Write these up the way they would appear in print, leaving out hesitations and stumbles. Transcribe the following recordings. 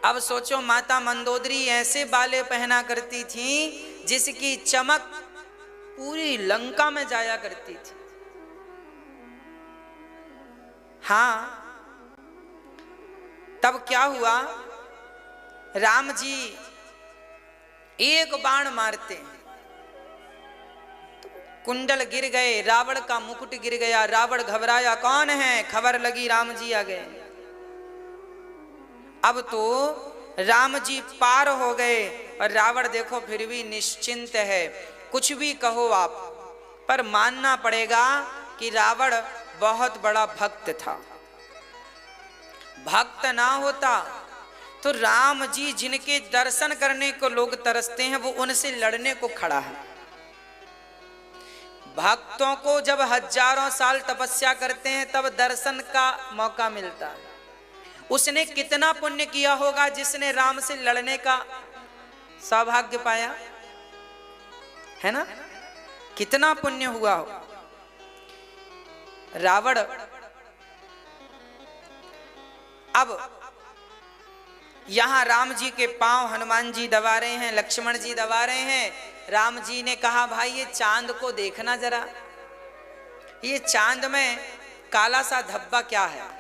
अब सोचो, माता मंदोदरी ऐसे बाले पहना करती थी जिसकी चमक पूरी लंका में जाया करती थी। हाँ, तब क्या हुआ, राम जी एक बाण मारते हैं, कुंडल गिर गए, रावण का मुकुट गिर गया। रावण घबराया, कौन है? खबर लगी राम जी आ गए। अब तो राम जी पार हो गए और रावण देखो फिर भी निश्चिंत है। कुछ भी कहो आप, पर मानना पड़ेगा कि रावण बहुत बड़ा भक्त था। भक्त ना होता तो राम जी जिनके दर्शन करने को लोग तरसते हैं, वो उनसे लड़ने को खड़ा है। भक्तों को जब हजारों साल तपस्या करते हैं तब दर्शन का मौका मिलता है। उसने कितना पुण्य किया होगा जिसने राम से लड़ने का सौभाग्य पाया, है ना? कितना पुण्य हुआ हो। रावण अब यहां राम जी के पांव हनुमान जी दबा रहे हैं, लक्ष्मण जी दबा रहे हैं। राम जी ने कहा, भाई ये चांद को देखना जरा, ये चांद में काला सा धब्बा क्या है?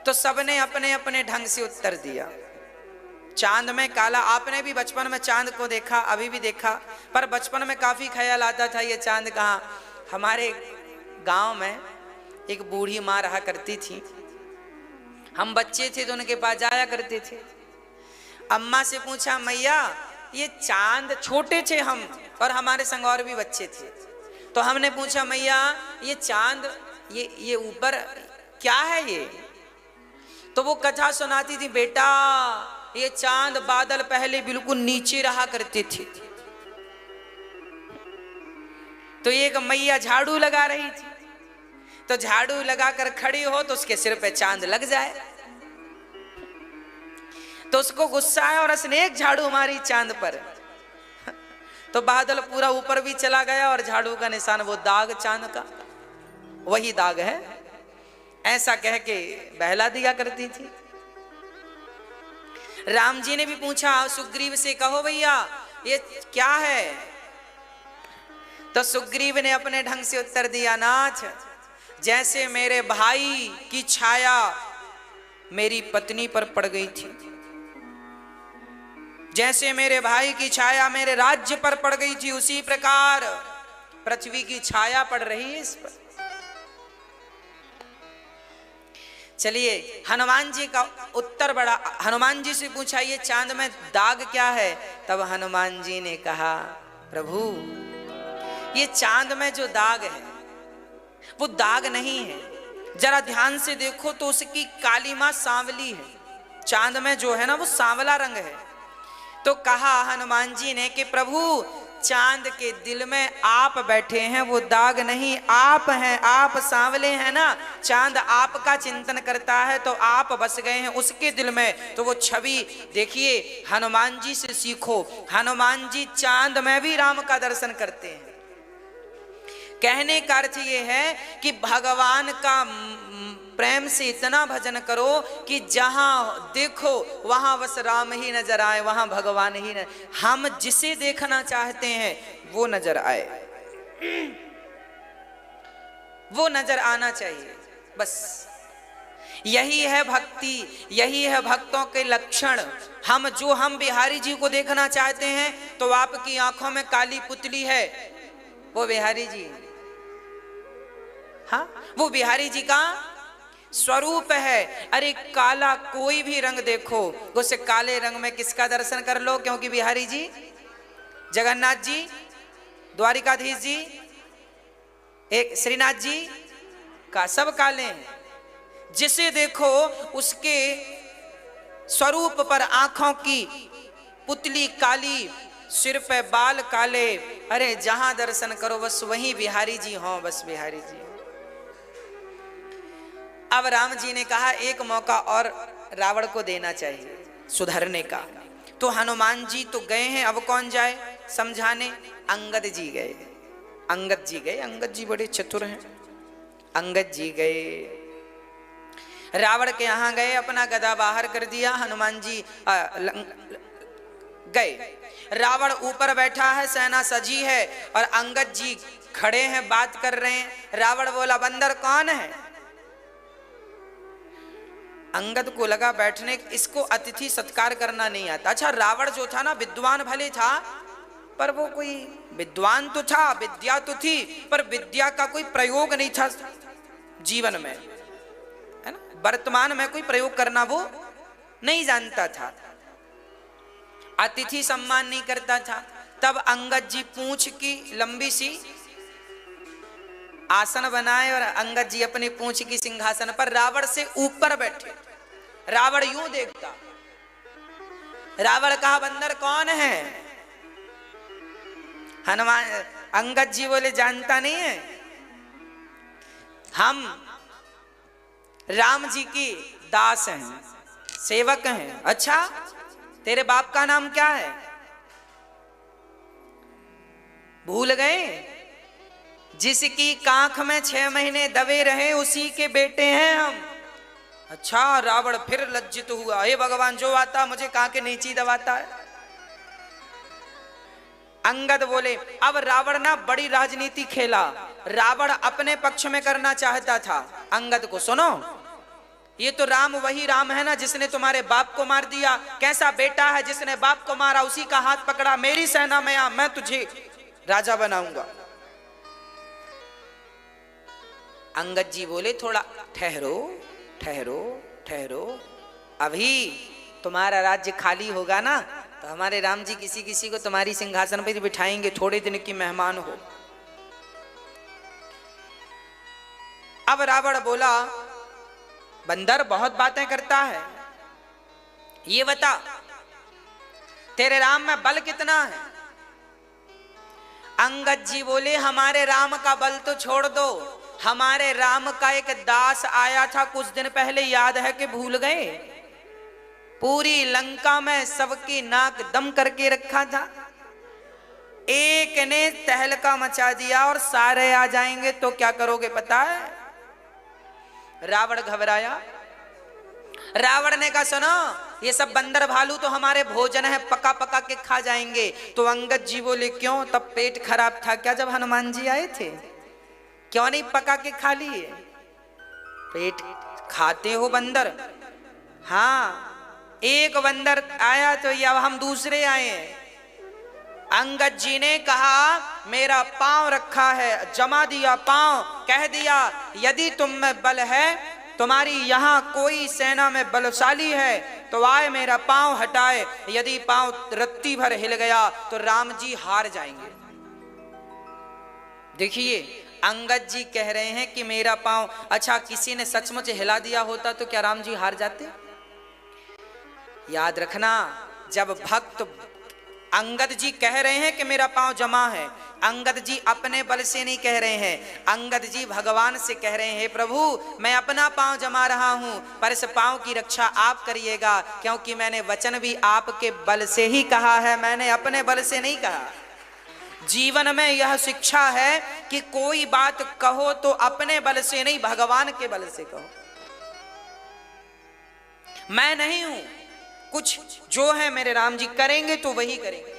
तो सबने अपने अपने ढंग से उत्तर दिया, चांद में काला। आपने भी बचपन में चांद को देखा, अभी भी देखा, पर बचपन में काफी ख्याल आता था ये चांद कहाँ। हमारे गांव में एक बूढ़ी माँ रहा करती थी, हम बच्चे थे तो उनके पास जाया करते थे। अम्मा से पूछा, मैया ये चांद, छोटे थे हम और हमारे संग और भी बच्चे थे, तो हमने पूछा, मैया ये चांद, ये ऊपर क्या है ये? तो वो कथा सुनाती थी, बेटा ये चांद बादल पहले बिल्कुल नीचे रहा करते थे। तो एक मैया झाड़ू लगा रही थी, तो झाड़ू लगाकर खड़ी हो तो उसके सिर पे चांद लग जाए, तो उसको गुस्सा आया और उसने एक झाड़ू मारी चांद पर, तो बादल पूरा ऊपर भी चला गया और झाड़ू का निशान, वो दाग चांद का वही दाग है, ऐसा कह के बहला दिया करती थी। राम जी ने भी पूछा सुग्रीव से, कहो भैया ये क्या है? तो सुग्रीव ने अपने ढंग से उत्तर दिया, नाथ जैसे मेरे भाई की छाया मेरी पत्नी पर पड़ गई थी, जैसे मेरे भाई की छाया मेरे राज्य पर पड़ गई थी, उसी प्रकार पृथ्वी की छाया पड़ रही है इस पर। चलिए, हनुमान जी का उत्तर बड़ा, हनुमान जी से पूछा ये चांद में दाग क्या है? तब हनुमान जी ने कहा, प्रभु ये चांद में जो दाग है वो दाग नहीं है, जरा ध्यान से देखो तो उसकी कालीमा सांवली है, चांद में जो है ना वो सांवला रंग है। तो कहा हनुमान जी ने कि प्रभु चांद के दिल में आप बैठे हैं, वो दाग नहीं, आप हैं, आप सांवले हैं ना। चांद आपका चिंतन करता है तो आप बस गए हैं उसके दिल में, तो वो छवि देखिए, हनुमान जी से सीखो। हनुमान जी चांद में भी राम का दर्शन करते हैं। कहने का अर्थ ये है कि भगवान का प्रेम से इतना भजन करो कि जहां देखो वहां बस राम ही नजर आए, वहां भगवान ही न, हम जिसे देखना चाहते हैं वो नजर आए, वो नजर आना चाहिए। बस यही है भक्ति, यही है भक्तों के लक्षण। हम बिहारी जी को देखना चाहते हैं तो आपकी आंखों में काली पुतली है, वो बिहारी जी, हाँ वो बिहारी जी का स्वरूप है। अरे काला कोई भी रंग देखो, उस काले रंग में किसका दर्शन कर लो, क्योंकि बिहारी जी, जगन्नाथ जी, द्वारिकाधीश जी, एक श्रीनाथ जी का सब काले हैं। जिसे देखो उसके स्वरूप पर आंखों की पुतली काली, सिर पे बाल काले, अरे जहां दर्शन करो बस वहीं बिहारी जी हो, बस बिहारी जी। अब राम जी ने कहा एक मौका और रावण को देना चाहिए सुधरने का। तो हनुमान जी तो गए हैं, अब कौन जाए समझाने? अंगद जी गए, अंगद जी गए, अंगद जी बड़े चतुर हैं। अंगद जी गए रावण के यहाँ गए, अपना गदा बाहर कर दिया, हनुमान जी गए। रावण ऊपर बैठा है, सेना सजी है और अंगद जी खड़े हैं, बात कर रहे हैं। रावण बोला, बंदर कौन है? अंगद को लगा बैठने, इसको अतिथि सत्कार करना नहीं आता। अच्छा, रावण जो था ना, विद्वान भले था, पर वो कोई विद्वान तो था, विद्या तो थी, पर विद्या का कोई प्रयोग नहीं था जीवन में, है ना, वर्तमान में कोई प्रयोग करना वो नहीं जानता था, अतिथि सम्मान नहीं करता था। तब अंगद जी पूंछ की लंबी सी आसन बनाए और अंगद जी अपनी पूंछ की सिंहासन पर रावण से ऊपर बैठे। रावण यूं देखता। रावण कहा, बंदर कौन है? हनुमान अंगद जी बोले, जानता नहीं है, हम राम जी की दास हैं, सेवक हैं। अच्छा, तेरे बाप का नाम क्या है? भूल गए? जिसकी कांख में 6 महीने दबे रहे उसी के बेटे हैं हम। अच्छा, रावण फिर लज्जित हुआ, हे भगवान, जो आता मुझे कांख के नीचे दबाता है। अंगद बोले, अब रावण ना बड़ी राजनीति खेला, रावण अपने पक्ष में करना चाहता था। अंगद को सुनो, ये तो राम वही राम है ना जिसने तुम्हारे बाप को मार दिया। कैसा बेटा है जिसने बाप को मारा, उसी का हाथ पकड़ा, मेरी सेना में आ, मैं तुझे राजा बनाऊंगा। अंगद जी बोले, थोड़ा ठहरो ठहरो ठहरो, अभी तुम्हारा राज्य खाली होगा ना तो हमारे राम जी किसी किसी को तुम्हारी सिंहासन पर बिठाएंगे, थोड़े दिन की मेहमान हो। अब रावण बोला, बंदर बहुत बातें करता है, ये बता तेरे राम में बल कितना है? अंगद जी बोले, हमारे राम का बल तो छोड़ दो, हमारे राम का एक दास आया था कुछ दिन पहले, याद है कि भूल गए? पूरी लंका में सबकी नाक दम करके रखा था, एक ने तहलका मचा दिया और सारे आ जाएंगे तो क्या करोगे पता है? रावण घबराया। रावण ने कहा, सुनो, ये सब बंदर भालू तो हमारे भोजन है, पका पका के खा जाएंगे। तो अंगद जी बोले, क्यों, तब पेट खराब था क्या जब हनुमान जी आए थे? क्यों नहीं पका के खा लिए? पेट खाते हो बंदर? हाँ, एक बंदर आया तो ये अब हम दूसरे आए। अंगद जी ने कहा, मेरा पांव रखा है, जमा दिया पांव, कह दिया यदि तुम में बल है, तुम्हारी यहां कोई सेना में बलशाली है तो आए मेरा पांव हटाए। यदि पांव रत्ती भर हिल गया तो राम जी हार जाएंगे। देखिए, अंगद जी कह रहे हैं कि मेरा पांव, अच्छा किसी ने सचमुच हिला दिया होता तो क्या राम जी हार जाते? याद रखना, जब भक्त अंगद जी कह रहे हैं कि मेरा पांव जमा है, अंगद जी अपने बल से नहीं कह रहे हैं, अंगद जी भगवान से कह रहे हैं, हे प्रभु मैं अपना पांव जमा रहा हूं, पर इस पांव की रक्षा आप करिएगा, क्योंकि मैंने वचन भी आपके बल से ही कहा है, मैंने अपने बल से नहीं कहा। जीवन में यह शिक्षा है कि कोई बात कहो तो अपने बल से नहीं, भगवान के बल से कहो। मैं नहीं हूं, कुछ जो है मेरे राम जी करेंगे तो वही करेंगे।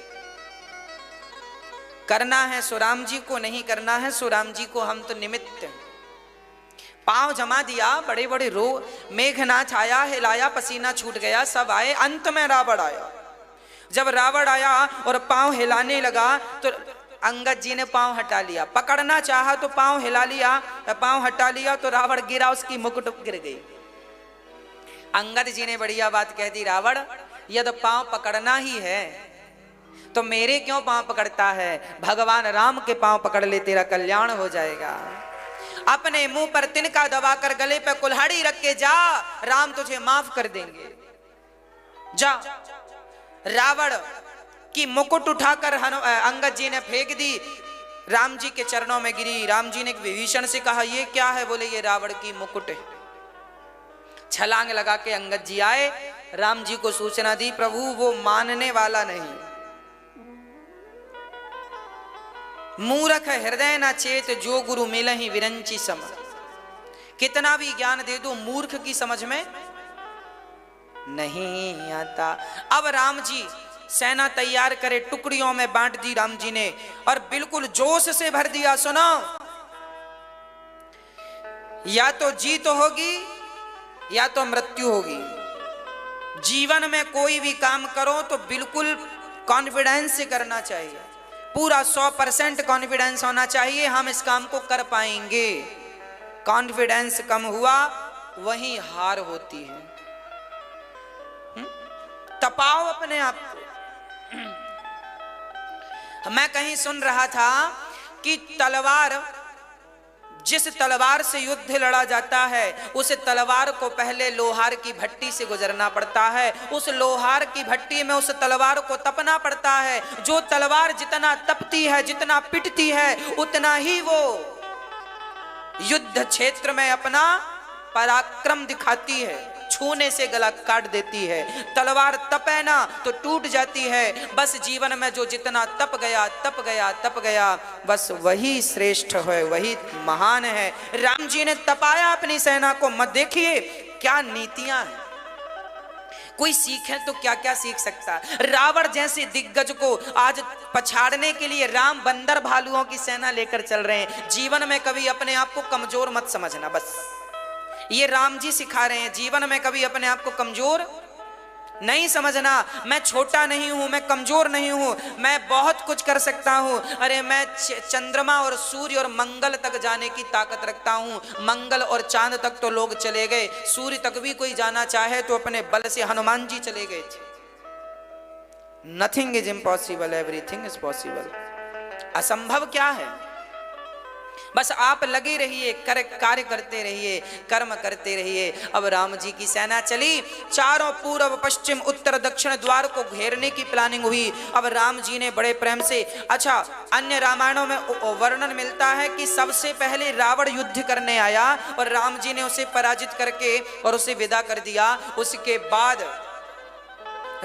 करना है सो राम जी को, नहीं करना है सो राम जी को, हम तो निमित्त हैं। पांव जमा दिया, बड़े बड़े रो, मेघनाथ आया, हिलाया, पसीना छूट गया, सब आए, अंत में रावण आया। जब रावण आया और पांव हिलाने लगा तो अंगद जी ने पांव हटा लिया, पकड़ना चाहा तो पांव हिला लिया, पांव हटा लिया तो रावण गिरा, उसकी मुकुट गिर गई। अंगद जी ने बढ़िया बात कह दी, रावण यदि पांव पकड़ना ही है तो मेरे क्यों पांव पकड़ता है? भगवान राम के पांव पकड़ ले, तेरा कल्याण हो जाएगा। अपने मुंह पर तिनका दबाकर गले पे कुल्हाड़ी रख के जा, राम तुझे माफ कर देंगे। जा। रावण की मुकुट उठाकर अंगद जी ने फेंक दी, राम जी के चरणों में गिरी। राम जी ने विभीषण से कहा, ये क्या है? बोले, ये रावण की मुकुट है। छलांग लगा के अंगद जी आए, राम जी को सूचना दी, प्रभु वो मानने वाला नहीं, मूर्ख हृदय न चेत, जो गुरु मिलहि विरंची सम। कितना भी ज्ञान दे दो मूर्ख की समझ में नहीं आता। अब राम जी सेना तैयार करे, टुकड़ियों में बांट दी राम जी ने और बिल्कुल जोश से भर दिया। सुनो, या तो जीत होगी या तो मृत्यु होगी। जीवन में कोई भी काम करो तो बिल्कुल कॉन्फिडेंस से करना चाहिए, पूरा 100% कॉन्फिडेंस होना चाहिए, हम इस काम को कर पाएंगे। कॉन्फिडेंस कम हुआ वहीं हार होती है। तपाओ अपने आप को। मैं कहीं सुन रहा था कि तलवार, जिस तलवार से युद्ध लड़ा जाता है उस तलवार को पहले लोहार की भट्टी से गुजरना पड़ता है, उस लोहार की भट्टी में उस तलवार को तपना पड़ता है। जो तलवार जितना तपती है, जितना पिटती है, उतना ही वो युद्ध क्षेत्र में अपना पराक्रम दिखाती है, छूने से गला काट देती है। तलवार तपे ना तो टूट जाती है। बस जीवन में जो जितना तप गया तप गया तप गया, बस वही श्रेष्ठ है, वही महान है। राम जी ने तपाया अपनी सेना को। मत देखिए क्या नीतियां हैं, कोई सीखे तो क्या क्या सीख सकता है। रावण जैसे दिग्गज को आज पछाड़ने के लिए राम बंदर भालुओं की सेना लेकर चल रहे हैं। जीवन में कभी अपने आप को कमजोर मत समझना, बस ये राम जी सिखा रहे हैं। जीवन में कभी अपने आप को कमजोर नहीं समझना। मैं छोटा नहीं हूं, मैं कमजोर नहीं हूं, मैं बहुत कुछ कर सकता हूं। अरे मैं चंद्रमा और सूर्य और मंगल तक जाने की ताकत रखता हूं। मंगल और चांद तक तो लोग चले गए, सूर्य तक भी कोई जाना चाहे तो अपने बल से हनुमान जी चले गए थे। Nothing is impossible, everything is possible. असंभव क्या है? बस आप लगे रहिए, कार्य करते रहिए, कर्म करते रहिए। अब राम जी की सेना चली, चारों पूर्व पश्चिम उत्तर दक्षिण द्वार को घेरने की प्लानिंग हुई। अब राम जी ने बड़े प्रेम से, अच्छा अन्य रामायणों में वर्णन मिलता है कि सबसे पहले रावण युद्ध करने आया और राम जी ने उसे पराजित करके और उसे विदा कर दिया। उसके बाद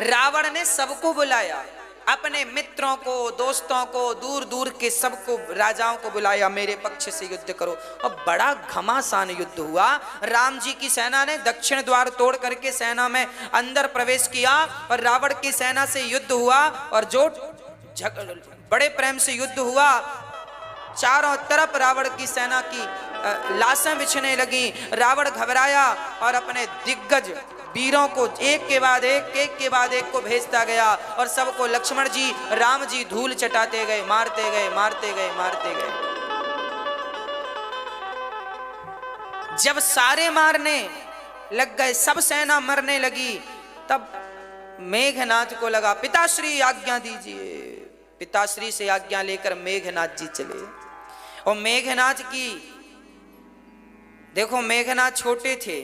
रावण ने सबको बुलाया, अपने मित्रों को, दोस्तों को, दूर दूर के सबको, राजाओं को बुलाया, मेरे पक्ष से युद्ध करो। और बड़ा घमासान युद्ध हुआ। राम जी की सेना ने दक्षिण द्वार तोड़ करके सेना में अंदर प्रवेश किया और रावण की सेना से युद्ध हुआ और जो बड़े प्रेम से युद्ध हुआ। चारों तरफ रावण की सेना की लाशें बिछने लगी। रावण घबराया और अपने दिग्गज वीरों को एक के बाद एक को भेजता गया और सबको लक्ष्मण जी, राम जी धूल चटाते गए, मारते गए, मारते गए, मारते गए। जब सारे मारने लग गए, सब सेना मरने लगी, तब मेघनाथ को लगा पिताश्री आज्ञा दीजिए। पिताश्री से आज्ञा लेकर मेघनाथ जी चले। और मेघनाथ की देखो, मेघनाथ छोटे थे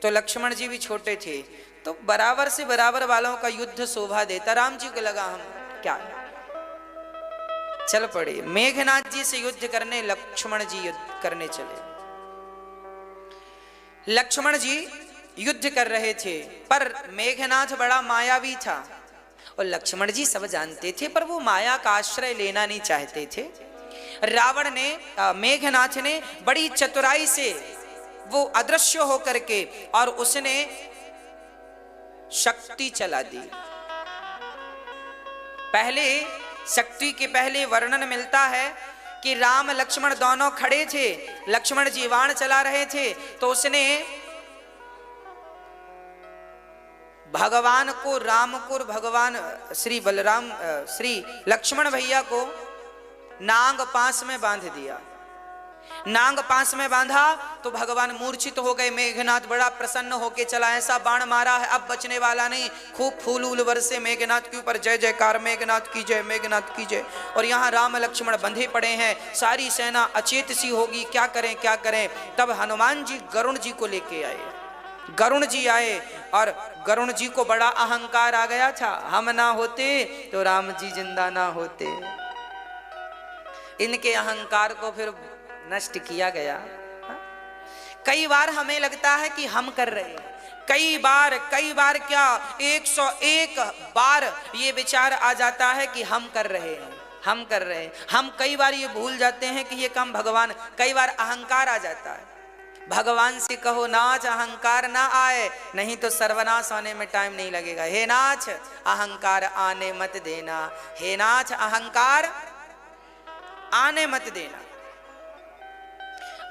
तो लक्ष्मण जी भी छोटे थे, तो बराबर से बराबर वालों का युद्ध शोभा देता। राम जी को लगा हम क्या, चल पड़े। मेघनाथ जी से युद्ध करने लक्ष्मण जी युद्ध करने चले। लक्ष्मण जी युद्ध कर रहे थे पर मेघनाथ बड़ा मायावी था और लक्ष्मण जी सब जानते थे, पर वो माया का आश्रय लेना नहीं चाहते थे। रावण ने, मेघनाथ ने बड़ी चतुराई से वो अदृश्य होकर के और उसने शक्ति चला दी। पहले शक्ति के पहले वर्णन मिलता है कि राम लक्ष्मण दोनों खड़े थे, लक्ष्मण जी बाण चला रहे थे, तो उसने भगवान को, राम को, भगवान श्री बलराम, श्री लक्ष्मण भैया को नांग पास में बांध दिया। नांग पास में बांधा तो भगवान मूर्छित हो गए। मेघनाथ बड़ा प्रसन्न होके चला, ऐसा बाण मारा है अब बचने वाला नहीं। खूब फूल उल बरसे मेघनाथ के ऊपर, जय जयकार, मेघनाथ की जय, मेघनाथ की जय। और यहाँ राम लक्ष्मण बंधे पड़े हैं, सारी सेना अचेत सी होगी, क्या करें क्या करें। तब हनुमान जी गरुण जी को लेके आए। गरुण जी आए और गरुण जी को बड़ा अहंकार आ गया था, हम ना होते तो राम जी जिंदा ना होते। इनके अहंकार को फिर नष्ट किया गया। कई बार हमें लगता है कि हम कर रहे हैं, कई बार क्या 101 बार ये विचार आ जाता है कि हम कर रहे हैं, हम कर रहे हैं। हम कई बार ये भूल जाते हैं कि ये काम भगवान, कई बार अहंकार आ जाता है। भगवान से कहो नाच अहंकार ना आए, नहीं तो सर्वनाश होने में टाइम नहीं लगेगा। हे नाच अहंकार आने मत देना, हे नाच अहंकार आने मत देना।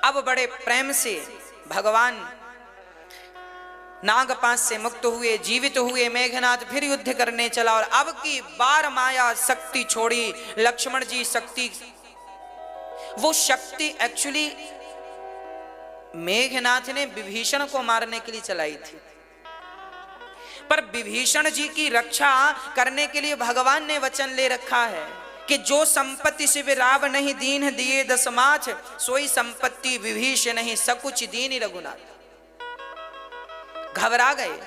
अब बड़े प्रेम से भगवान नागपाश से मुक्त हुए, जीवित हुए। मेघनाथ फिर युद्ध करने चला और अब की बार माया शक्ति छोड़ी। लक्ष्मण जी शक्ति, वो शक्ति एक्चुअली मेघनाथ ने विभीषण को मारने के लिए चलाई थी, पर विभीषण जी की रक्षा करने के लिए भगवान ने वचन ले रखा है कि जो संपत्ति से विराव नहीं दीन दिए दसमाछ, सोई संपत्ति विभीषण नहीं सकुच दीन रघुनाथ। घबरा गए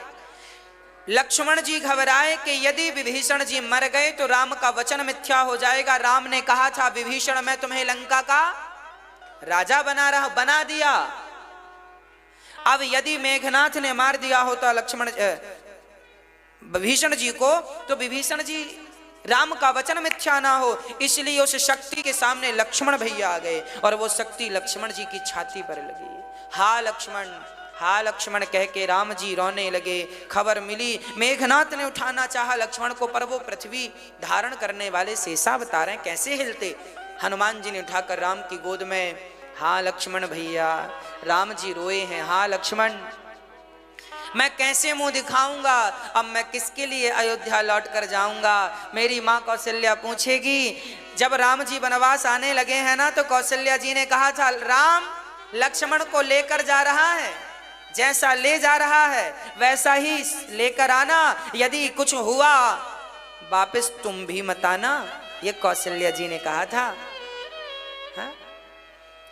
लक्ष्मण जी, घबराए कि यदि विभीषण जी मर गए तो राम का वचन मिथ्या हो जाएगा। राम ने कहा था विभीषण मैं तुम्हें लंका का राजा बना दिया। अब यदि मेघनाथ ने मार दिया होता विभीषण जी को, तो विभीषण जी राम का वचन मिथ्या ना हो, इसलिए उस शक्ति के सामने लक्ष्मण भैया आ गए और वो शक्ति लक्ष्मण जी की छाती पर लगी। हा लक्ष्मण कह के राम जी रोने लगे। खबर मिली मेघनाथ ने उठाना चाहा लक्ष्मण को, पर वो पृथ्वी धारण करने वाले शेषावतार हैं, कैसे हिलते। हनुमान जी ने उठाकर राम की गोद में, हा लक्ष्मण भैया, राम जी रोए हैं, हा लक्ष्मण मैं कैसे मुंह दिखाऊंगा, अब मैं किसके लिए अयोध्या लौट कर जाऊंगा। मेरी माँ कौशल्या पूछेगी। जब राम जी वनवास आने लगे हैं ना, तो कौशल्या जी ने कहा था राम लक्ष्मण को लेकर जा रहा है, जैसा ले जा रहा है वैसा ही लेकर आना, यदि कुछ हुआ वापस तुम भी मत आना, ये कौशल्या जी ने कहा था। हा?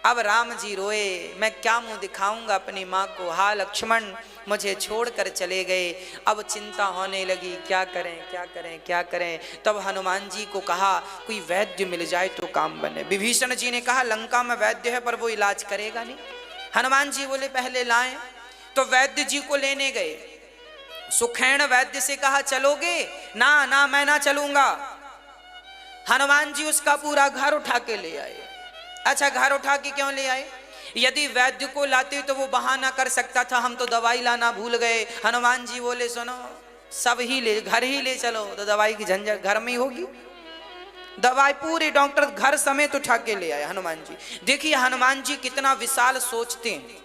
अब राम जी रोए, मैं क्या मुंह दिखाऊंगा अपनी माँ को, हा लक्ष्मण मुझे छोड़कर चले गए। अब चिंता होने लगी, क्या करें क्या करें क्या करें। तब हनुमान जी को कहा कोई वैद्य मिल जाए तो काम बने। विभीषण जी ने कहा लंका में वैद्य है पर वो इलाज करेगा नहीं। हनुमान जी बोले पहले लाएं, तो वैद्य जी को लेने गए। सुखैण वैद्य से कहा चलोगे, ना ना मैं ना चलूंगा। हनुमान जी उसका पूरा घर उठा के ले आए। अच्छा घर उठा के क्यों ले आए, यदि वैद्य को लाते तो वो बहाना कर सकता था हम तो दवाई लाना भूल गए। हनुमान जी बोले सुनो सब ही ले, घर ही ले चलो, तो दवाई की झंझट घर में ही होगी। दवाई पूरे डॉक्टर घर समेत उठा के ले आए हनुमान जी। देखिए हनुमान जी कितना विशाल सोचते हैं।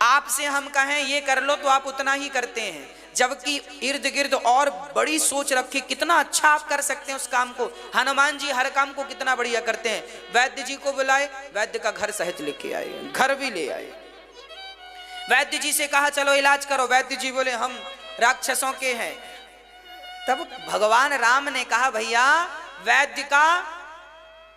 आपसे हम कहें ये कर लो तो आप उतना ही करते हैं, जबकि इर्द गिर्द और बड़ी सोच रखी कितना अच्छा आप कर सकते हैं उस काम को। हनुमान जी हर काम को कितना बढ़िया करते हैं। वैद्य जी को बुलाए, वैद्य का घर सहित लेके आए, घर भी ले आए। वैद्य जी से कहा चलो इलाज करो। वैद्य जी बोले हम राक्षसों के हैं। तब भगवान राम ने कहा भैया वैद्य का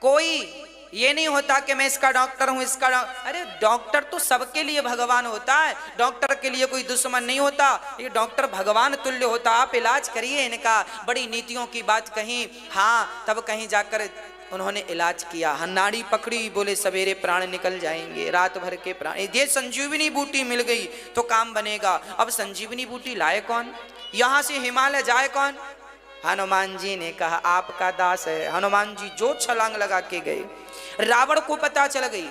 कोई ये नहीं होता कि मैं इसका डॉक्टर हूं, इसका अरे डॉक्टर तो सबके लिए भगवान होता है, डॉक्टर के लिए कोई दुश्मन नहीं होता। ये डॉक्टर भगवान तुल्य होता। आप इलाज करिए इनका। बड़ी नीतियों की बात कही। हाँ तब कहीं जाकर उन्होंने इलाज किया। नाड़ी पकड़ी, बोले सवेरे प्राण निकल जाएंगे, रात भर के प्राण। ये संजीवनी बूटी मिल गई तो काम बनेगा। अब संजीवनी बूटी लाए कौन, यहां से हिमालय जाए कौन। हनुमान जी ने कहा आपका दास है। हनुमान जी जो छलांग लगा के गए। रावण को पता चल गई,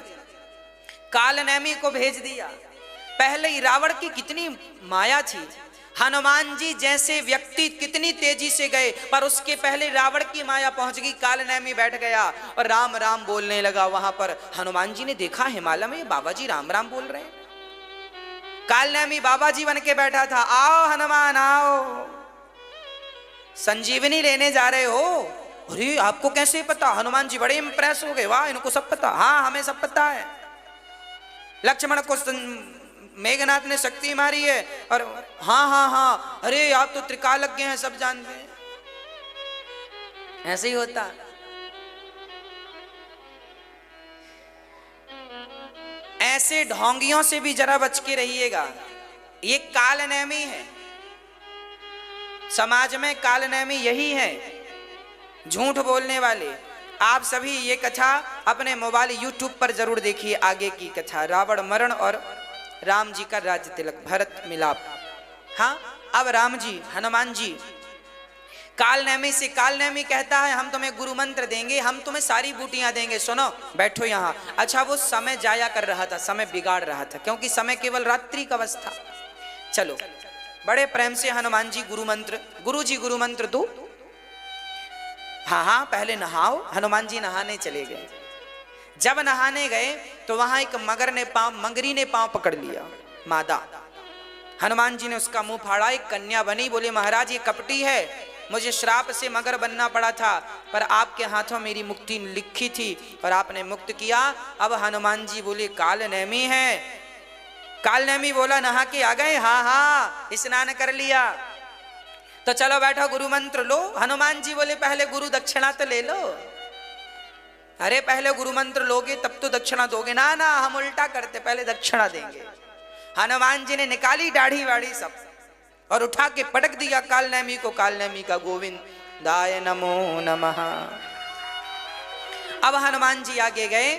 कालनेमी को भेज दिया। पहले ही रावण की कितनी माया थी। हनुमान जी जैसे व्यक्ति कितनी तेजी से गए, पर उसके पहले रावण की माया पहुंच गई। कालनेमी बैठ गया और राम राम बोलने लगा। वहां पर हनुमान जी ने देखा हिमालय में बाबा जी राम राम बोल रहे हैं। कालनेमी बाबा जी बन के बैठा था। आओ हनुमान आओ, संजीवनी लेने जा रहे हो। अरे आपको कैसे पता। हनुमान जी बड़े इंप्रेस हो गए, वाह इनको सब पता। हाँ हमें सब पता है। लक्ष्मण को मेघनाथ ने शक्ति मारी है और हाँ हाँ हाँ, अरे आप तो त्रिकालज्ञ हैं, सब जानते हैं। ऐसे ही होता। ऐसे ढोंगियों से भी जरा बच के रहिएगा। ये कालनेमी है, समाज में कालनेमी यही है, झूठ बोलने वाले। आप सभी ये कथा अपने मोबाइल यूट्यूब पर जरूर देखिए। आगे की कथा रावण मरण और राम जी का राज्य तिलक, भरत मिलाप। हाँ अब राम जी हनुमान जी कालनेमी से कालनेमी कहता है हम तुम्हें गुरु मंत्र देंगे, हम तुम्हें सारी बूटियां देंगे, सुनो बैठो यहाँ। अच्छा वो समय जाया कर रहा था, समय बिगाड़ रहा था, क्योंकि समय केवल रात्रि का अवस्था। चलो बड़े प्रेम से हनुमान जी गुरु मंत्र, गुरु जी गुरु मंत्र दो। हाँ हाँ पहले नहाओ। हनुमान जी नहाने चले गए। जब नहाने गए तो वहां एक मगरी ने पांव पकड़ लिया, मादा। हनुमान जी ने उसका मुंह फाड़ा, एक कन्या बनी, बोले महाराज ये कपटी है, मुझे श्राप से मगर बनना पड़ा था, पर आपके हाथों मेरी मुक्ति लिखी थी और आपने मुक्त किया। अब हनुमान जी बोले कालनेमी है। कालनेमी बोला नहा के आ गए? हाँ हाँ स्नान कर लिया। तो चलो बैठो गुरु मंत्र लो। हनुमान जी बोले पहले गुरु दक्षिणा तो ले लो। अरे पहले गुरु मंत्र लोगे तब तो दक्षिणा दोगे ना? ना हम उल्टा करते, पहले दक्षिणा देंगे। हनुमान जी ने निकाली दाढ़ी वाड़ी सब और उठा के पटक दिया कालनेमी को। कालनेमी का गोविंदाय नमो नमः। अब हनुमान जी आगे गए।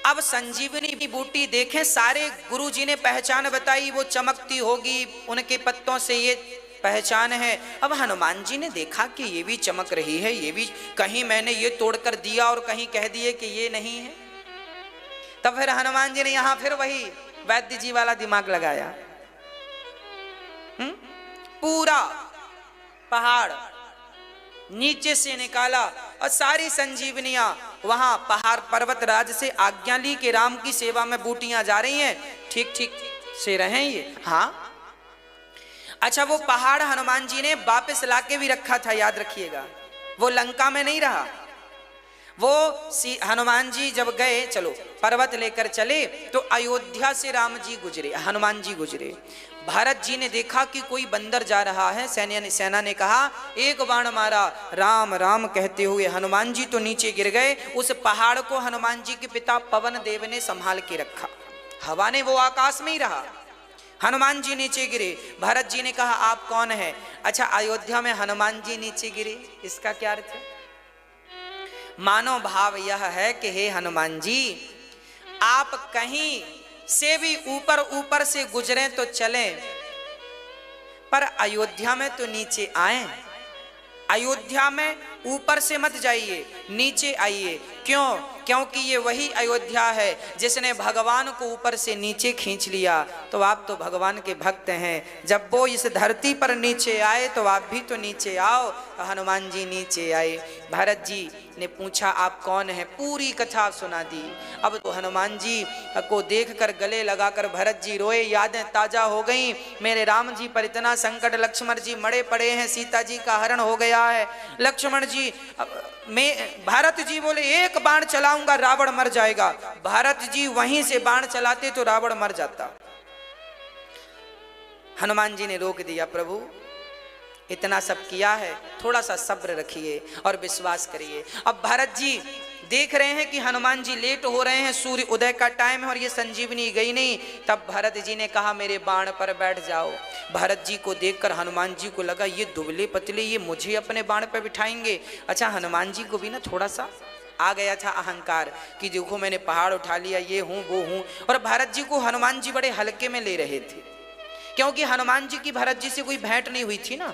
अब संजीवनी बूटी देखें, सारे गुरु जी ने पहचान बताई, वो चमकती होगी, उनके पत्तों से ये पहचान है। अब हनुमान जी ने देखा कि ये भी चमक रही है, ये भी, कहीं मैंने ये तोड़कर दिया और कहीं कह दिए कि ये नहीं है। तब फिर हनुमान जी ने यहां फिर वही वैद्य जी वाला दिमाग लगाया। पूरा पहाड़ नीचे से निकाला और सारी संजीवनियां वहां पहाड़ पर्वत राज से आज्ञा ली कि राम की सेवा में बूटियां जा रही हैं, ठीक ठीक से रहें ये। हाँ अच्छा वो पहाड़ हनुमान जी ने वापस लाके भी रखा था, याद रखिएगा, वो लंका में नहीं रहा। वो हनुमान जी जब गए, चलो पर्वत लेकर चले तो अयोध्या से राम जी गुजरे, हनुमान जी गुजरे। भरत जी ने देखा कि कोई बंदर जा रहा है। सेना ने कहा, एक बाण मारा, राम राम कहते हुए हनुमान जी तो नीचे गिर गए। उस पहाड़ को हनुमान जी के पिता पवन देव ने संभाल के रखा, हवा ने वो आकाश में ही रहा। हनुमान जी नीचे गिरे। भरत जी ने कहा आप कौन है? अच्छा अयोध्या में हनुमान जी नीचे गिरे, इसका क्या अर्थ है? मानो भाव यह है कि हे हनुमान जी, आप कहीं से भी ऊपर ऊपर से गुजरे तो चलें, पर अयोध्या में तो नीचे आए। अयोध्या में ऊपर से मत जाइए, नीचे आइए। क्यों? क्योंकि ये वही अयोध्या है जिसने भगवान को ऊपर से नीचे खींच लिया। तो आप तो भगवान के भक्त हैं, जब वो इस धरती पर नीचे आए तो आप भी तो नीचे आओ। हनुमान जी नीचे आए। भरत जी ने पूछा आप कौन है? पूरी कथा सुना दी। अब तो हनुमान जी को देखकर गले लगाकर भरत जी रोए, यादें ताजा हो गईं। मेरे राम जी पर इतना संकट, लक्ष्मण जी मरे पड़े हैं, सीता जी का हरण हो गया है। लक्ष्मण जी भारत जी बोले एक बाण चलाऊंगा रावण मर जाएगा। भारत जी वहीं से बाण चलाते तो रावण मर जाता। हनुमान जी ने रोक दिया, प्रभु इतना सब किया है, थोड़ा सा सब्र रखिए और विश्वास करिए। अब भारत जी देख रहे हैं कि हनुमान जी लेट हो रहे हैं, सूर्य उदय का टाइम है और ये संजीवनी गई नहीं। तब भरत जी ने कहा मेरे बाण पर बैठ जाओ। भरत जी को देखकर हनुमान जी को लगा ये दुबले पतले, ये मुझे अपने बाण पर बिठाएंगे। अच्छा हनुमान जी को भी ना थोड़ा सा आ गया था अहंकार कि देखो मैंने पहाड़ उठा लिया, ये हूँ वो हूँ। और भरत जी को हनुमान जी बड़े हल्के में ले रहे थे, क्योंकि हनुमान जी की भरत जी से कोई भेंट नहीं हुई थी ना,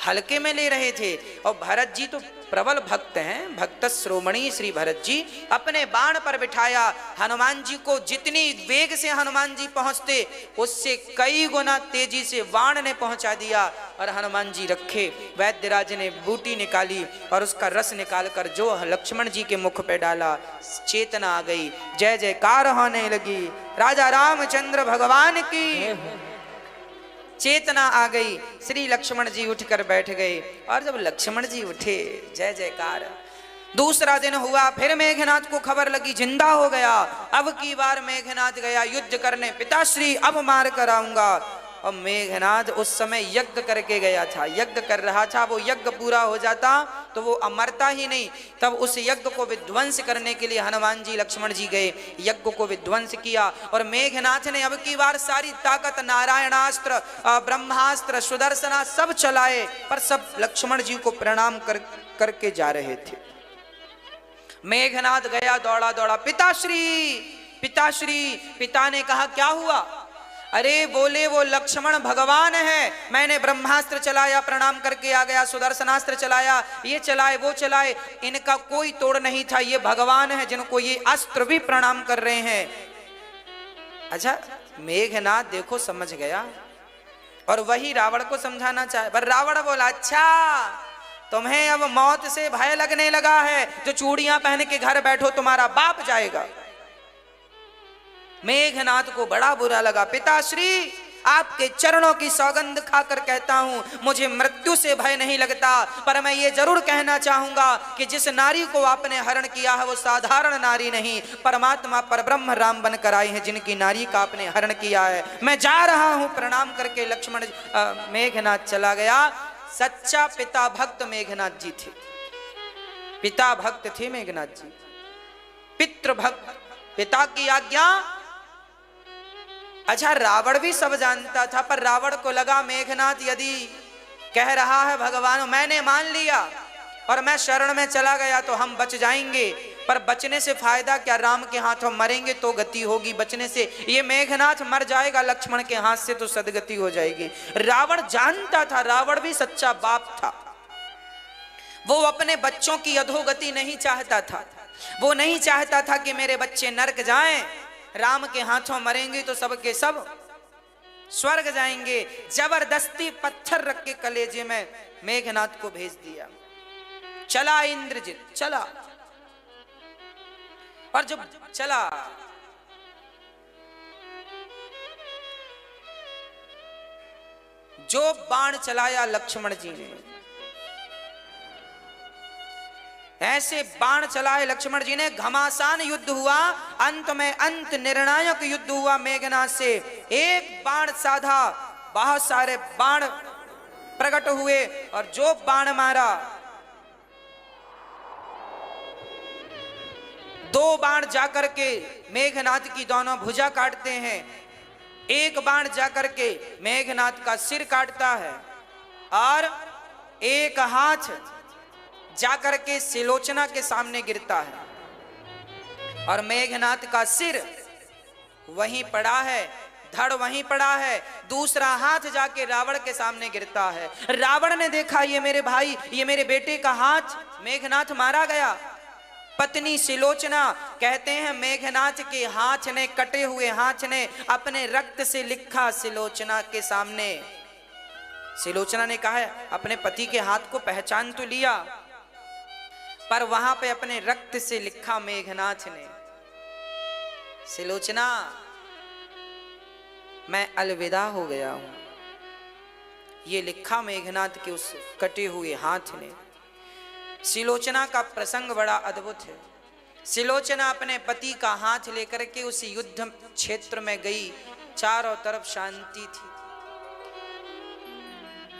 हल्के में ले रहे थे। और भरत जी तो प्रबल भक्त हैं, भक्त श्रोमणी श्री भरत जी। अपने बाण पर बिठाया। हनुमान जी को जितनी वेग से हनुमान जी पहुंचते उससे कई गुना तेजी से बाण ने पहुंचा दिया और हनुमान जी रखे। वैद्यराज ने बूटी निकाली और उसका रस निकालकर जो लक्ष्मण जी के मुख पे डाला, चेतना आ गई, जय जयकार होने लगी। राजा रामचंद्र भगवान की चेतना आ गई। श्री लक्ष्मण जी उठकर बैठ गए और जब लक्ष्मण जी उठे, जय जयकार। दूसरा दिन हुआ, फिर मेघनाथ को खबर लगी जिंदा हो गया। अब की बार मेघनाथ गया युद्ध करने, पिताश्री अब मार कर आऊंगा। और मेघनाथ उस समय यज्ञ करके गया था, यज्ञ कर रहा था। वो यज्ञ पूरा हो जाता तो वो अमरता ही नहीं। तब उस यज्ञ को विध्वंस करने के लिए हनुमान जी लक्ष्मण जी गए, यज्ञ को विध्वंस किया। और मेघनाथ ने अब की बार सारी ताकत, नारायणास्त्र, ब्रह्मास्त्र, सुदर्शनास्त्र सब चलाए, पर सब लक्ष्मण जी को प्रणाम करके जा रहे थे। मेघनाथ गया दौड़ा दौड़ा, पिताश्री पिताश्री। पिता ने कहा क्या हुआ? अरे बोले वो लक्ष्मण भगवान है, मैंने ब्रह्मास्त्र चलाया प्रणाम करके आ गया, सुदर्शनास्त्र चलाया, ये चलाए वो चलाए, इनका कोई तोड़ नहीं था, ये भगवान है जिनको ये अस्त्र भी प्रणाम कर रहे हैं। अच्छा मेघनाथ देखो समझ गया और वही रावण को समझाना चाहे, पर रावण बोला अच्छा तुम्हें अब मौत से भय लगने लगा है, जो चूड़ियां पहन के घर बैठो तुम्हारा बाप जाएगा। मेघनाथ को बड़ा बुरा लगा। पिताश्री आपके चरणों की सौगंध खाकर कहता हूं मुझे मृत्यु से भय नहीं लगता, पर मैं ये जरूर कहना चाहूंगा कि जिस नारी को आपने हरण किया है वो साधारण नारी नहीं, परमात्मा परब्रह्म राम बनकर आए हैं जिनकी नारी का आपने हरण किया है। मैं जा रहा हूं। प्रणाम करके लक्ष्मण मेघनाथ चला गया। सच्चा पिता भक्त मेघनाथ जी थे, पिता भक्त थे मेघनाथ जी, पितृ भक्त, पिता की आज्ञा। अच्छा रावण भी सब जानता था, पर रावण को लगा मेघनाथ यदि कह रहा है भगवान मैंने मान लिया और मैं शरण में चला गया तो हम बच जाएंगे, पर बचने से फायदा क्या, राम के हाथों मरेंगे तो गति होगी, बचने से ये मेघनाथ मर जाएगा लक्ष्मण के हाथ से तो सदगति हो जाएगी। रावण जानता था, रावण भी सच्चा बाप था, वो अपने बच्चों की अधोगति नहीं चाहता था, वो नहीं चाहता था कि मेरे बच्चे नरक जाएं, राम के हाथों मरेंगे तो सबके सब स्वर्ग जाएंगे। जबरदस्ती पत्थर रख के कलेजे में मेघनाथ को भेज दिया। चला इंद्रजित चला, और जब चला जो बाण चलाया लक्ष्मण जी ने, ऐसे बाण चलाए लक्ष्मण जी ने, घमासान युद्ध हुआ, अंत में अंत निर्णायक युद्ध हुआ मेघनाथ से। एक बाण साधा, बहुत सारे बाण प्रकट हुए और जो बाण मारा, दो बाण जाकर के मेघनाथ की दोनों भुजा काटते हैं, एक बाण जाकर के मेघनाथ का सिर काटता है और एक हाथ जाकर के सिलोचना के सामने गिरता है और मेघनाथ का सिर वहीं पड़ा है, धड़ वहीं पड़ा है, दूसरा हाथ जाके रावण के सामने गिरता है। रावण ने देखा ये मेरे भाई, ये मेरे बेटे का हाथ मेघनाथ मारा गया। पत्नी सिलोचना कहते हैं मेघनाथ के हाथ ने, कटे हुए हाथ ने अपने रक्त से लिखा सिलोचना के सामने। सिलोचना ने कहा अपने पति के हाथ को पहचान तो लिया, पर वहां पे अपने रक्त से लिखा मेघनाथ ने, सिलोचना मैं अलविदा हो गया हूं। ये लिखा मेघनाथ के उस कटे हुए हाथ ने। सिलोचना का प्रसंग बड़ा अद्भुत है। सिलोचना अपने पति का हाथ लेकर के उस युद्ध क्षेत्र में गई, चारों तरफ शांति थी।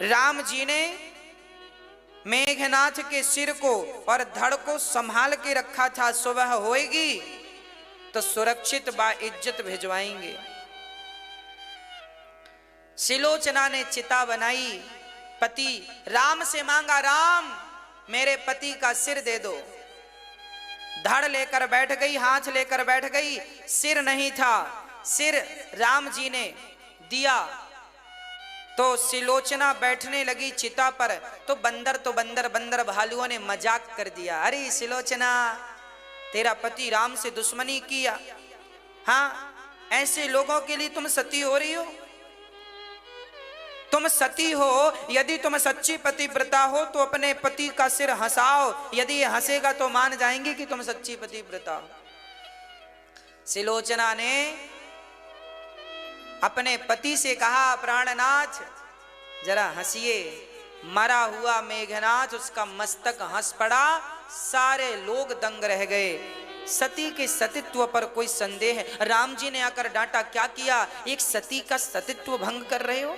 राम जी ने मेघनाथ के सिर को और धड़ को संभाल के रखा था, सुबह होएगी तो सुरक्षित बा इज्जत भिजवाएंगे। सिलोचना ने चिता बनाई, पति राम से मांगा, राम मेरे पति का सिर दे दो। धड़ लेकर बैठ गई, हाथ लेकर बैठ गई, सिर नहीं था। सिर राम जी ने दिया तो सिलोचना बैठने लगी चिता पर, तो बंदर भालुओं ने मजाक कर दिया, अरे सिलोचना तेरा पति राम से दुश्मनी किया, हाँ ऐसे लोगों के लिए तुम सती हो रही हो, तुम सती हो। यदि तुम सच्ची पतिव्रता हो तो अपने पति का सिर हंसाओ, यदि ये हंसेगा तो मान जाएंगे कि तुम सच्ची पतिव्रता हो। सिलोचना ने अपने पति से कहा, प्राणनाथ जरा हंसिए। मरा हुआ मेघनाथ, उसका मस्तक हंस पड़ा, सारे लोग दंग रह गए। सती के सतीत्व पर कोई संदेह है? राम जी ने आकर डांटा, क्या किया? एक सती का सतीत्व भंग कर रहे हो,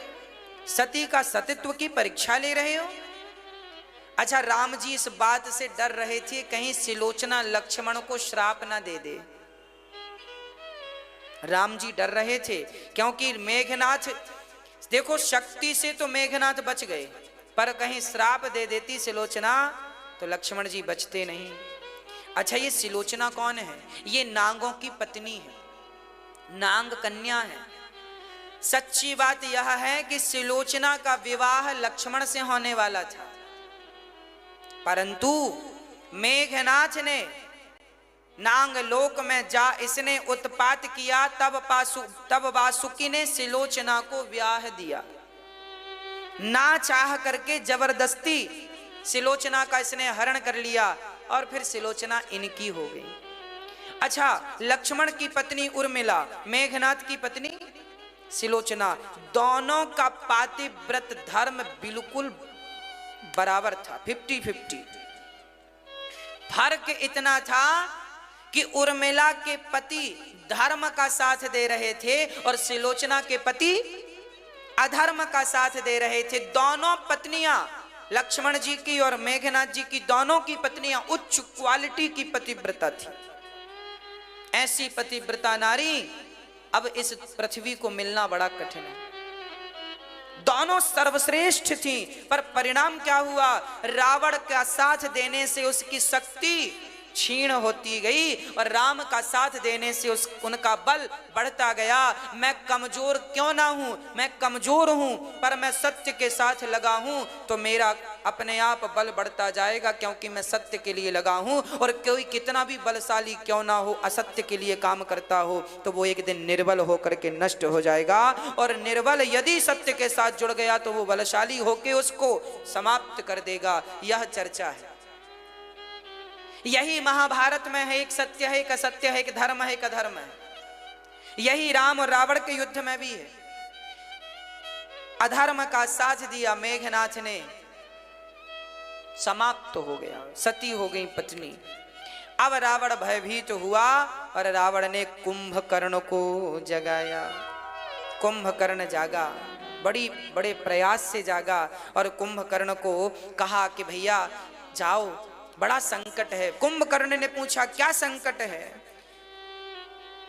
सती का सतीत्व की परीक्षा ले रहे हो। अच्छा, राम जी इस बात से डर रहे थे कहीं सिलोचना लक्ष्मण को श्राप ना दे दे। राम जी डर रहे थे क्योंकि मेघनाथ, देखो शक्ति से तो मेघनाथ बच गए, पर कहीं श्राप दे देती सिलोचना तो लक्ष्मण जी बचते नहीं। अच्छा, ये सिलोचना कौन है? ये नांगों की पत्नी है, नांग कन्या है। सच्ची बात यह है कि सुलोचना का विवाह लक्ष्मण से होने वाला था, परंतु मेघनाथ ने नागलोक में जा इसने उत्पात किया, तब वासुकी ने सुलोचना को ब्याह दिया। ना चाह करके जबरदस्ती सुलोचना का इसने हरण कर लिया और फिर सुलोचना इनकी हो गई। अच्छा, लक्ष्मण की पत्नी उर्मिला, मेघनाथ की पत्नी सुलोचना, दोनों का पातिव्रत धर्म बिल्कुल बराबर था, 50-50। फर्क इतना था कि उर्मिला के पति धर्म का साथ दे रहे थे और सुलोचना के पति अधर्म का साथ दे रहे थे। दोनों पत्नियां, लक्ष्मण जी की और मेघनाथ जी की, दोनों की पत्नियां उच्च क्वालिटी की पतिव्रता थी। ऐसी पतिव्रता नारी अब इस पृथ्वी को मिलना बड़ा कठिन है। दोनों सर्वश्रेष्ठ थी, पर परिणाम क्या हुआ? रावण का साथ देने से उसकी शक्ति क्षीण होती गई और राम का साथ देने से उनका बल बढ़ता गया। मैं कमजोर क्यों ना हूं, मैं कमजोर हूं, पर मैं सत्य के साथ लगा हूं तो मेरा अपने आप बल बढ़ता जाएगा, क्योंकि मैं सत्य के लिए लगा हूं। और कोई कितना भी बलशाली क्यों ना हो, असत्य के लिए काम करता हो तो वो एक दिन निर्बल होकर के नष्ट हो जाएगा। और निर्बल यदि सत्य के साथ जुड़ गया तो वो बलशाली होकर उसको समाप्त कर देगा। यह चर्चा है। यही महाभारत में है, एक सत्य है, एक असत्य है, एक धर्म है, एक अधर्म है। यही राम और रावण के युद्ध में भी है। अधर्म का साथ दिया मेघनाथ ने, समाप्त हो गया, सती हो गई पत्नी। अब रावण भयभीत हुआ और रावण ने कुंभकर्ण को जगाया। कुंभकर्ण जागा, बड़े प्रयास से जागा और कुंभकर्ण को कहा कि भैया जाओ, बड़ा संकट है। कुंभकर्ण ने पूछा क्या संकट है?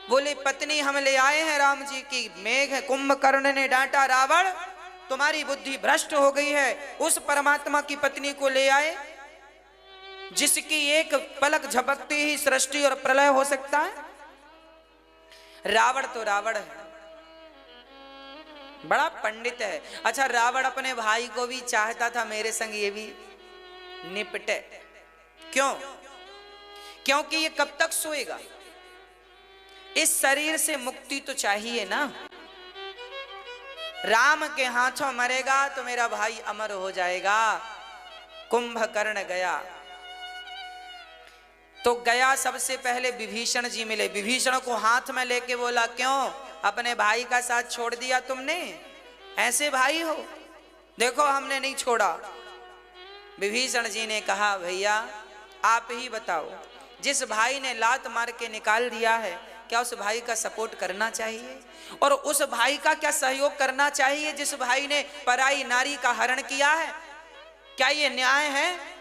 बोले पत्नी हम ले आए हैं राम जी की। मेघ कुंभकर्ण ने डांटा, रावण तुम्हारी बुद्धि भ्रष्ट हो गई है। उस परमात्मा की पत्नी को ले आए जिसकी एक पलक झपकते ही सृष्टि और प्रलय हो सकता है। रावण तो रावण है, बड़ा पंडित है। अच्छा, रावण अपने भाई को भी चाहता था मेरे संग ये भी निपटे। क्यों? क्योंकि ये कब तक सोएगा? इस शरीर से मुक्ति तो चाहिए ना। राम के हाथों मरेगा तो मेरा भाई अमर हो जाएगा। कुंभकर्ण गया तो गया, सबसे पहले विभीषण जी मिले। विभीषण को हाथ में लेके बोला, क्यों अपने भाई का साथ छोड़ दिया तुमने? ऐसे भाई हो? देखो हमने नहीं छोड़ा। विभीषण जी ने कहा, भैया आप ही बताओ, जिस भाई ने लात मार के निकाल दिया है, क्या उस भाई का सपोर्ट करना चाहिए? और उस भाई का क्या सहयोग करना चाहिए जिस भाई ने पराई नारी का हरण किया है? क्या ये न्याय है?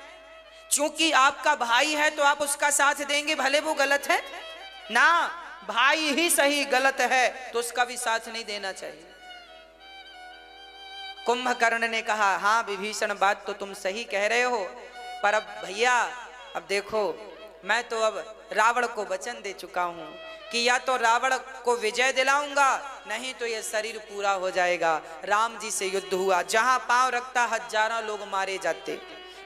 चूंकि आपका भाई है तो आप उसका साथ देंगे, भले वो गलत है ना। भाई ही सही, गलत है तो उसका भी साथ नहीं देना चाहिए। कुंभकर्ण ने कहा, हाँ विभीषण बात तो तुम सही कह रहे हो, पर अब भैया अब देखो, मैं तो अब रावण को वचन दे चुका हूं कि या तो रावण को विजय दिलाऊंगा, नहीं तो ये शरीर पूरा हो जाएगा। राम जी से युद्ध हुआ, जहां पांव रखता हजारों लोग मारे जाते,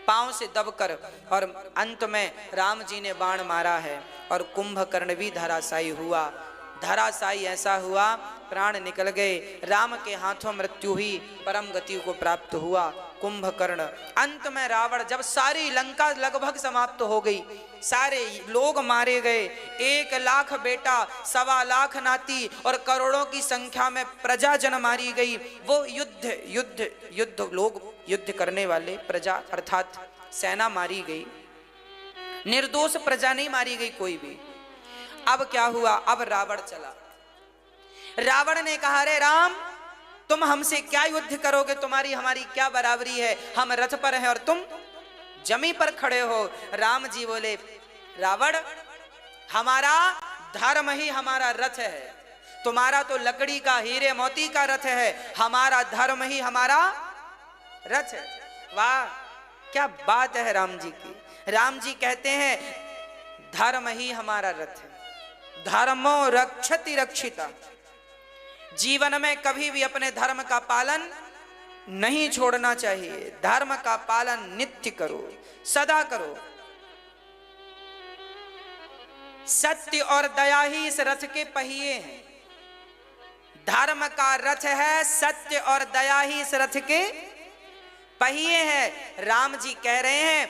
पांव से दबकर, और अंत में राम जी ने बाण मारा है और कुंभकर्ण भी धराशायी हुआ। धराशायी ऐसा हुआ, प्राण निकल गए, राम के हाथों मृत्यु हुई, परम गति को प्राप्त हुआ कुंभकर्ण। अंत में रावण, जब सारी लंका लगभग समाप्त हो गई, सारे लोग मारे गए, 1 लाख बेटा, 1.25 लाख नाती और करोड़ों की संख्या में प्रजाजन मारी गई। वो युद्ध लोग युद्ध करने वाले प्रजा अर्थात सेना मारी गई, निर्दोष प्रजा नहीं मारी गई कोई भी। अब क्या हुआ? अब रावण चला। रावण ने कहा, अरे राम तुम हमसे क्या युद्ध करोगे? तुम्हारी हमारी क्या बराबरी है? हम रथ पर हैं और तुम जमी पर खड़े हो। राम जी बोले, रावण हमारा धर्म ही हमारा रथ है, तुम्हारा तो लकड़ी का हीरे मोती का रथ है, हमारा धर्म ही हमारा रथ है। वाह क्या बात है राम जी की। राम जी कहते हैं धर्म ही हमारा रथ है, धर्मो रक्षति रक्षिता। जीवन में कभी भी अपने धर्म का पालन नहीं छोड़ना चाहिए। धर्म का पालन नित्य करो, सदा करो। सत्य और दया ही इस रथ के पहिए हैं। धर्म का रथ है, सत्य और दया ही इस रथ के पहिए हैं। राम जी कह रहे हैं,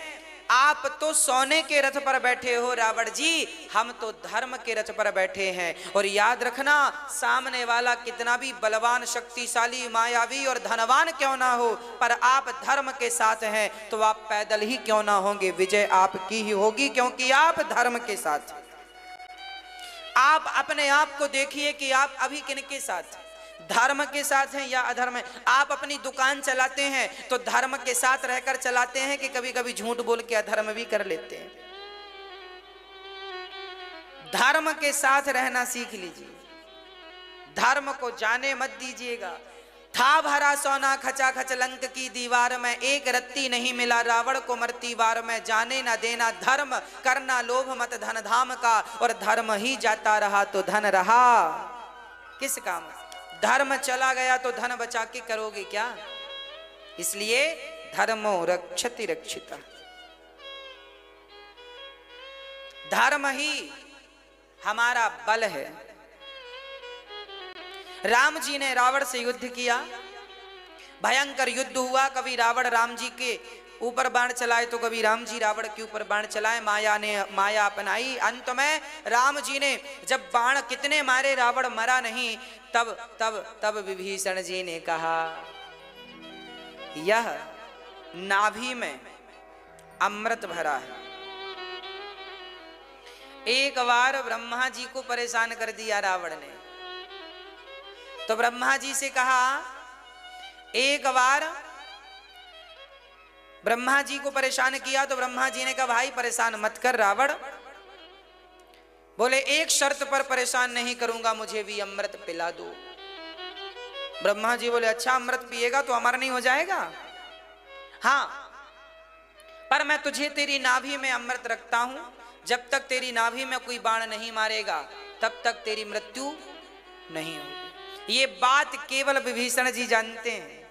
आप तो सोने के रथ पर बैठे हो रावण जी, हम तो धर्म के रथ पर बैठे हैं। और याद रखना, सामने वाला कितना भी बलवान, शक्तिशाली, मायावी और धनवान क्यों ना हो, पर आप धर्म के साथ हैं तो आप पैदल ही क्यों ना होंगे, विजय आपकी ही होगी, क्योंकि आप धर्म के साथ। आप अपने आप को देखिए कि आप अभी किनके साथ, धर्म के साथ हैं या अधर्म है। आप अपनी दुकान चलाते हैं तो धर्म के साथ रहकर चलाते हैं कि कभी कभी झूठ बोल के अधर्म भी कर लेते हैं। धर्म के साथ रहना सीख लीजिए, धर्म को जाने मत दीजिएगा। था भरा सोना खचा खच लंक की दीवार में, एक रत्ती नहीं मिला रावण को मरती वार में। जाने ना देना धर्म, करना लोभ मत धन धाम का, और धर्म ही जाता रहा तो धन रहा किस काम। धर्म चला गया तो धन बचा के करोगे क्या। इसलिए धर्मो रक्षति रक्षिता, धर्म ही हमारा बल है। राम जी ने रावण से युद्ध किया, भयंकर युद्ध हुआ। कभी रावण राम जी के ऊपर बाण चलाए तो कभी राम जी रावण के ऊपर बाण चलाए। माया ने माया अपनाई। अंत में राम जी ने जब बाण कितने मारे रावण मरा नहीं, तब तब तब विभीषण जी ने कहा, यह नाभि में अमृत भरा है। एक बार ब्रह्मा जी को परेशान कर दिया रावण ने, तो ब्रह्मा जी से कहा, एक बार ब्रह्मा जी को परेशान किया तो ब्रह्मा जी ने कहा, भाई परेशान मत कर रावण। बोले, एक शर्त पर परेशान नहीं करूंगा, मुझे भी अमृत पिला दो। ब्रह्मा जी बोले, अच्छा अमृत पिएगा तो अमर नहीं हो जाएगा। हाँ, पर मैं तुझे तेरी नाभि में अमृत रखता हूं, जब तक तेरी नाभि में कोई बाण नहीं मारेगा तब तक तेरी मृत्यु नहीं होगी। ये बात केवल विभीषण जी जानते हैं,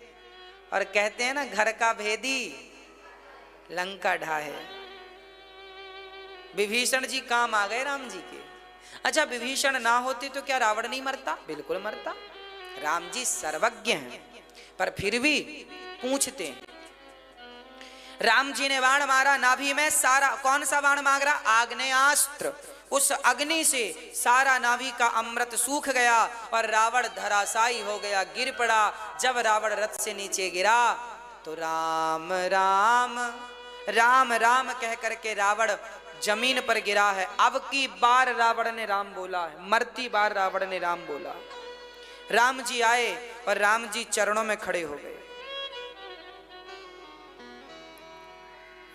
और कहते हैं ना, घर का भेदी लंका ढाहे। विभीषण जी काम आ गए राम जी के। अच्छा, विभीषण ना होते तो क्या रावण नहीं मरता? बिल्कुल मरता। राम जी सर्वज्ञ हैं, पर फिर भी पूछते हैं। राम जी ने बाण मारा नाभि में, सारा कौन सा बाण मारा? आग्नेयास्त्र। उस अग्नि से सारा नाभि का अमृत सूख गया और रावण धराशायी हो गया, गिर पड़ा। जब रावण रथ से नीचे गिरा तो राम राम राम राम कह करके रावण जमीन पर गिरा है। अब की बार रावण ने राम बोला है, मरती बार रावण ने राम बोला। राम जी आए और राम जी चरणों में खड़े हो गए।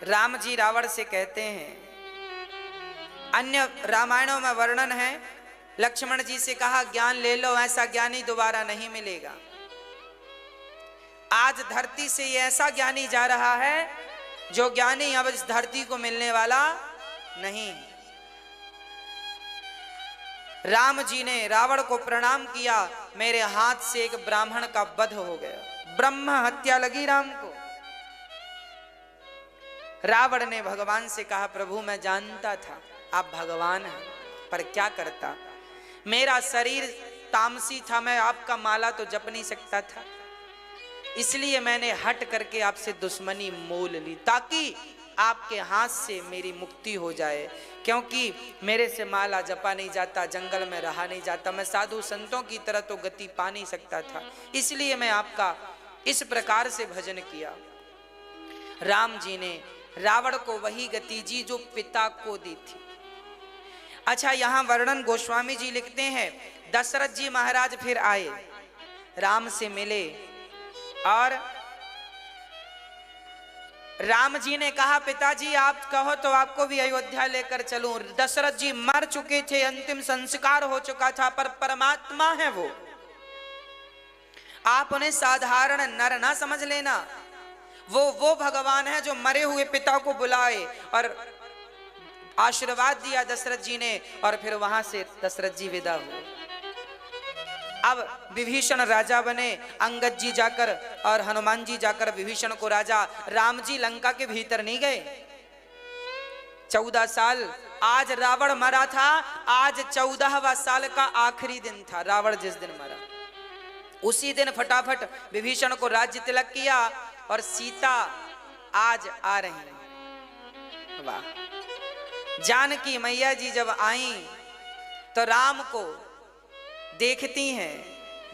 राम जी रावण से कहते हैं, अन्य रामायणों में वर्णन है, लक्ष्मण जी से कहा, ज्ञान ले लो, ऐसा ज्ञानी दोबारा नहीं मिलेगा। आज धरती से ये ऐसा ज्ञानी जा रहा है जो ज्ञानी अब इस धरती को मिलने वाला नहीं। राम जी ने रावण को प्रणाम किया, मेरे हाथ से एक ब्राह्मण का वध हो गया, ब्रह्म हत्या लगी राम को। रावण ने भगवान से कहा, प्रभु मैं जानता था आप भगवान हैं, पर क्या करता, मेरा शरीर तामसी था, मैं आपका माला तो जप नहीं सकता था, इसलिए मैंने हट करके आपसे दुश्मनी मोल ली, ताकि आपके हाथ से मेरी मुक्ति हो जाए। क्योंकि मेरे से माला जपा नहीं जाता, जंगल में रहा नहीं जाता, मैं साधु संतों की तरह तो गति पा नहीं सकता था, इसलिए मैं आपका इस प्रकार से भजन किया। राम जी ने रावण को वही गति जी जो पिता को दी थी। अच्छा, यहां वर्णन गोस्वामी जी लिखते हैं, दशरथ जी महाराज फिर आए, राम से मिले और राम जी ने कहा, पिताजी आप कहो तो आपको भी अयोध्या लेकर चलूं। दशरथ जी मर चुके थे, अंतिम संस्कार हो चुका था, पर परमात्मा है वो, आप उन्हें साधारण नर ना समझ लेना। वो भगवान है जो मरे हुए पिता को बुलाए और आशीर्वाद दिया दशरथ जी ने, और फिर वहां से दशरथ जी विदा हुए। अब विभीषण राजा बने, अंगद जी जाकर और हनुमान जी जाकर विभीषण को राजा, राम जी लंका के भीतर नहीं गए। 14 साल, आज रावण मरा था, आज 14वां साल का आखिरी दिन था। रावण जिस दिन मरा उसी दिन फटाफट विभीषण को राज्य तिलक किया और सीता आज आ रही है। वाह! जानकी मैया जी जब आई तो राम को देखती हैं,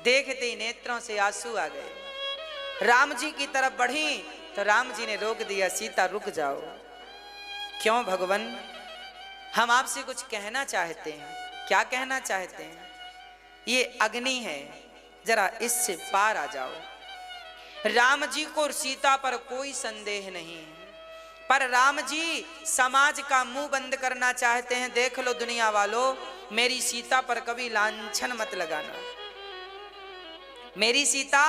देखते ही नेत्रों से आंसू आ गए। राम जी की तरफ बढ़ी तो राम जी ने रोक दिया, सीता रुक जाओ। क्यों भगवान, हम आपसे कुछ कहना चाहते हैं। क्या कहना चाहते हैं? ये अग्नि है, जरा इससे पार आ जाओ। राम जी को सीता पर कोई संदेह नहीं है, पर राम जी समाज का मुंह बंद करना चाहते हैं। देख लो दुनिया वालों, मेरी सीता पर कभी लांछन मत लगाना। मेरी सीता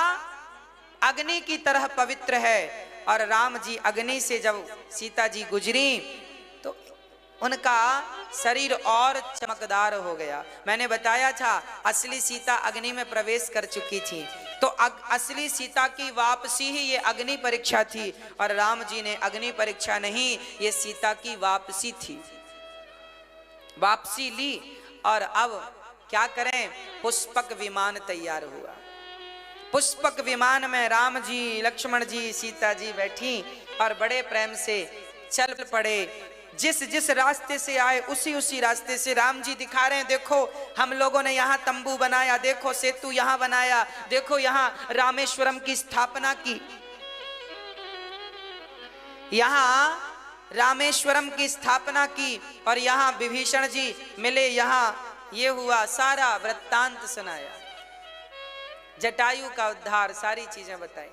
अग्नि की तरह पवित्र है और राम जी अग्नि से जब सीता जी गुजरी तो उनका शरीर और चमकदार हो गया। मैंने बताया था असली सीता अग्नि में प्रवेश कर चुकी थी, तो असली सीता की वापसी ही ये अग्नि परीक्षा थी और राम जी ने अग्नि परीक्षा नहीं, ये सीता की वापसी थी। वापसी ली और अब क्या करें, पुष्पक विमान तैयार हुआ। पुष्पक विमान में राम जी, लक्ष्मण जी, सीता जी बैठी और बड़े प्रेम से चल पड़े। जिस जिस रास्ते से आए उसी रास्ते से राम जी दिखा रहे हैं। देखो हम लोगों ने यहाँ तंबू बनाया, देखो सेतु यहाँ बनाया, देखो यहाँ रामेश्वरम की स्थापना की, यहाँ रामेश्वरम की स्थापना की और यहाँ विभीषण जी मिले, यहाँ ये हुआ, सारा वृत्तांत सुनाया। जटायु का उद्धार, सारी चीजें बताई।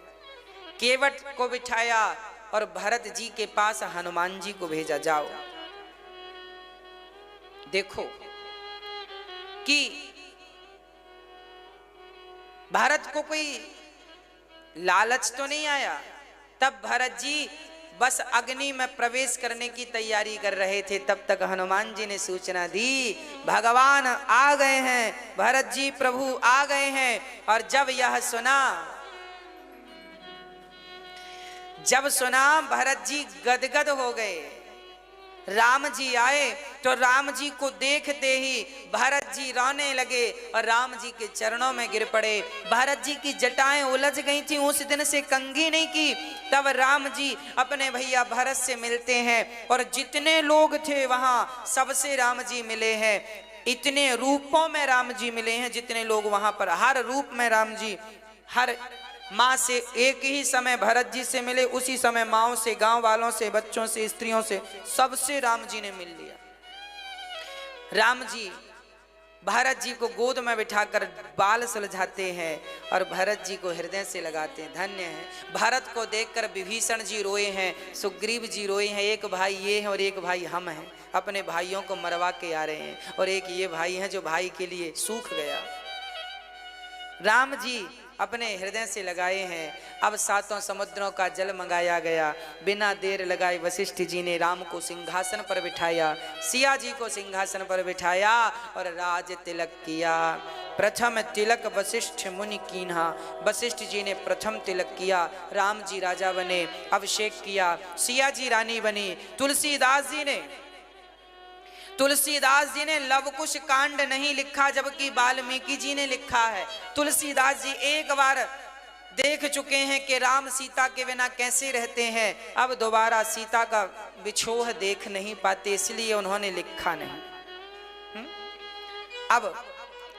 केवट को बिठाया और भरत जी के पास हनुमान जी को भेजा, जाओ देखो कि भरत को कोई लालच तो नहीं आया। तब भरत जी बस अग्नि में प्रवेश करने की तैयारी कर रहे थे, तब तक हनुमान जी ने सूचना दी, भगवान आ गए हैं, भरत जी प्रभु आ गए हैं। और जब सुना भरत जी गदगद हो गए। राम जी आए तो राम जी को देखते ही भरत जी रोने लगे और राम जी के चरणों में गिर पड़े। भरत जी की जटाएं उलझ गई थी, उस दिन से कंघी नहीं की। तब राम जी अपने भैया भरत से मिलते हैं और जितने लोग थे वहां सबसे राम जी मिले हैं। इतने रूपों में राम जी मिले हैं जितने लोग वहां पर, हर रूप में राम जी, हर माँ से एक ही समय भरत जी से मिले, उसी समय माँओं से, गांव वालों से, बच्चों से, स्त्रियों से, सबसे राम जी ने मिल लिया। राम जी भरत जी को गोद में बिठाकर बाल सुलझाते हैं और भरत जी को हृदय से लगाते हैं। धन्य है। भरत को देखकर विभीषण जी रोए हैं, सुग्रीव जी रोए हैं। एक भाई ये है और एक भाई हम हैं, अपने भाइयों को मरवा के आ रहे हैं, और एक ये भाई है जो भाई के लिए सूख गया। राम जी अपने हृदय से लगाए हैं। अब 7 समुद्रों का जल मंगाया गया। बिना देर लगाए वशिष्ठ जी ने राम को सिंहासन पर बिठाया, सिया जी को सिंहासन पर बिठाया और राज तिलक किया। प्रथम तिलक वशिष्ठ मुनि कीन्हा, वशिष्ठ जी ने प्रथम तिलक किया। राम जी राजा बने, अभिषेक किया। सिया जी रानी बनी। तुलसीदास जी ने लवकुश कांड नहीं लिखा, जबकि वाल्मीकि जी ने लिखा है। तुलसीदास जी एक बार देख चुके हैं कि राम सीता के बिना कैसे रहते हैं, अब दोबारा सीता का बिछोह देख नहीं पाते, इसलिए उन्होंने लिखा नहीं। अब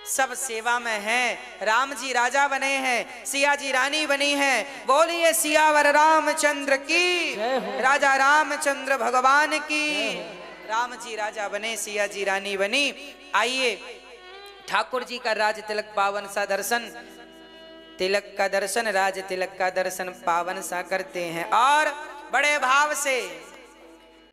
सब सेवा में हैं। राम जी राजा बने हैं, सिया जी रानी बनी हैं। बोलिए सियावर रामचंद्र की, राजा रामचंद्र भगवान की। राम जी राजा बने, सिया जी रानी बनी। आइए ठाकुर जी का राज तिलक पावन सा दर्शन, तिलक का दर्शन, राज तिलक का दर्शन पावन सा करते हैं और बड़े भाव से